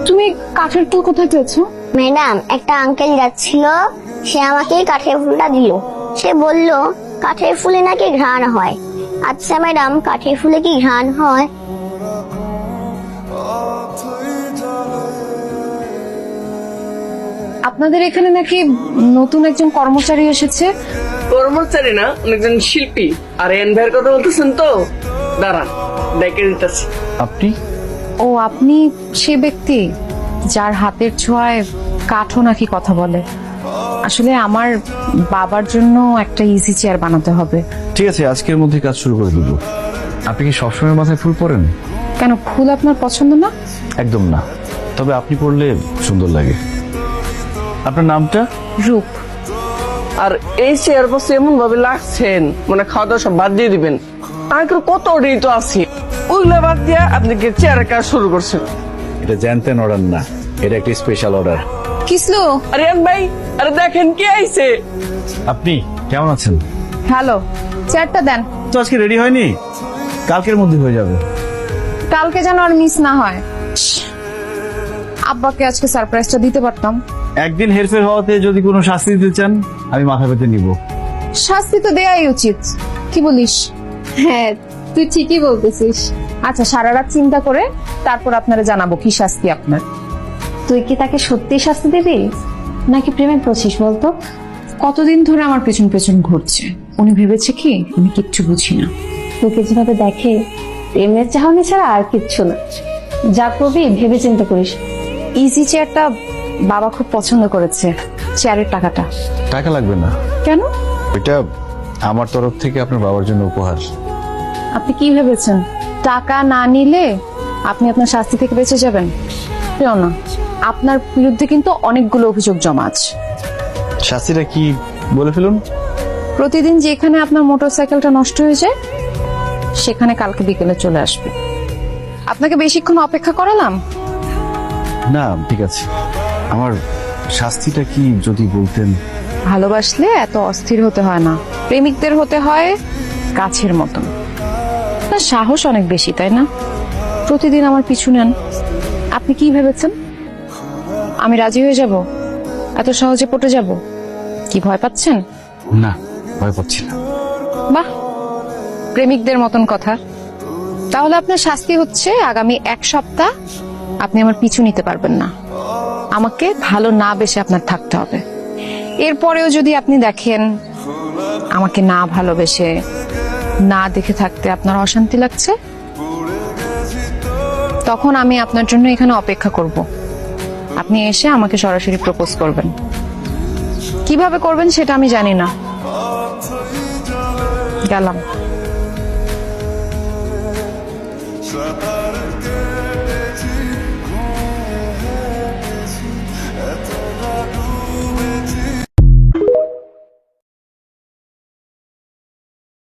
তুমি কাঠের ফুল কোথায় পেয়েছো? ম্যাডাম, একটা আঙ্কেল যাচ্ছিল, সে আমাকে কাঠের ফুলটা দিল। সে বলল কাঠের ফুলে নাকি ঘ্রাণ হয়। আচ্ছা ম্যাডাম, কাঠের ফুলে কি ঘ্রাণ হয়? আপনাদের এখানে নাকি নতুন একজন কর্মচারী এসেছে। কর্মচারী না, অনেকজন শিল্পী। আর এন ভাইয়ের কথা বলতেছেন তো? দাঁড়ান, ডেকে দিতেছি। আপনি? ও, আপনি সে ব্যক্তি যার হাতের ছোঁয়ায় কাঠও নাকি কথা বলে। আসলে আমার বাবার জন্য একটা ইজি চেয়ার বানাতে হবে। ঠিক আছে, আজকের মধ্যে কাজ শুরু করে দিব। আপনি কি সবসময় মাথায় ফুল পরেন? কেন, ফুল আপনার পছন্দ না? একদম না, তবে আপনি পরলে সুন্দর লাগে। আপনার নামটা? রূপ। আর এই চেয়ার বসে এমন ভাবে লাগছেন মানে খাওয়া দাওয়া সব বাদ দিয়ে দিবেন। আঙ্কেল কত রেট আছে, ওইগুলো বাদ দিয়ে আপনি কি চেয়ারের কাজ শুরু করছেন? এটা জানতেন অর্ডার না, এটা একটা স্পেশাল অর্ডার। কিসলো? আরে এন ভাই, আরে দেখেন কে আইছে। আপনি কেমন আছেন? হ্যালো, চেয়ারটা দেন। তো আজকে রেডি হয়নি, কালকের মধ্যে হয়ে যাবে। কালকে যেন আর মিস না হয়। আব্বাকে আজকে সারপ্রাইজটা দিতে পারতাম। একদিন হেরফের হওয়াতে যদি কোনো শাস্তি দিতে চান, আমি মাথা পেতে নিব। শাস্তি তো দেয়াই উচিত, কি বলিস? হ্যাঁ, তুই ঠিকই বলতেছিস। আচ্ছা, সারা রাত চিন্তা করে তারপর আপনারা জানাবো কি শাস্তি আপনার। তুই কি তাকে সত্যি শাস্তি দিবি নাকি প্রেমে পড়ছিস বলতো? কতদিন ধরে আমার পেছন পেছন ঘুরছে, উনি ভেবেছে কি আমি কিচ্ছু বুঝি না। তোকে যেভাবে দেখে প্রেমের চাহনি ছাড়া আর কিচ্ছু না। যা করবি ভেবে চিন্তা করিস। ইজি চেয়ারটা বাবা খুব পছন্দ করেছে। চেয়ারের টাকাটা? টাকা লাগবে না। কেন? এটা আমার তরফ থেকে আপনার বাবার জন্য উপহার। আপনি কি ভেবেছেন টাকা না নিলে আপনি আপনার শাস্তি থেকে বেঁচে যাবেন? কেউ না, আপনার বিরুদ্ধে কিন্তু অনেকগুলো অভিযোগ জমা আছে। শাস্তিটা কি বলে ফেলুন। প্রতিদিন যেখানে আপনার মোটরসাইকেলটা নষ্ট হয়ে যায় সেখানে কালকে বিকেলে চলে আসবে। আপনাকে বেশিক্ষণ অপেক্ষা করালাম? না, ঠিক আছে। আমার শাস্তিটা কি যদি বলতেন। ভালোবাসলে এত অস্থির হতে হয় না, প্রেমিকদের হতে হয় গাছের মতন। না, সাহস অনেক বেশি, তাই না? প্রতিদিন আমার পিছু নেন। আপনি কি ভেবেছেন আমি রাজি হয়ে যাব? এত সহজে পটে যাব? কি ভয় পাচ্ছেন? না, ভয় পাচ্ছি না। বাহ, প্রেমিকদের মতন কথা। তাহলে আপনার শাস্তি হচ্ছে আগামী 1 সপ্তাহ আপনি আমার পিছু নিতে পারবেন না। আমাকে ভালো না বেসে আপনার থাকতে হবে। এরপরেও যদি আপনি দেখেন আমাকে না ভালোবেসে না দেখে থাকতে আপনার অশান্তি লাগছে, তখন আমি আপনার জন্য এখানে অপেক্ষা করব। আপনি এসে আমাকে সরাসরি প্রপোজ করবেন। কিভাবে করবেন সেটা আমি জানি না। গেলাম।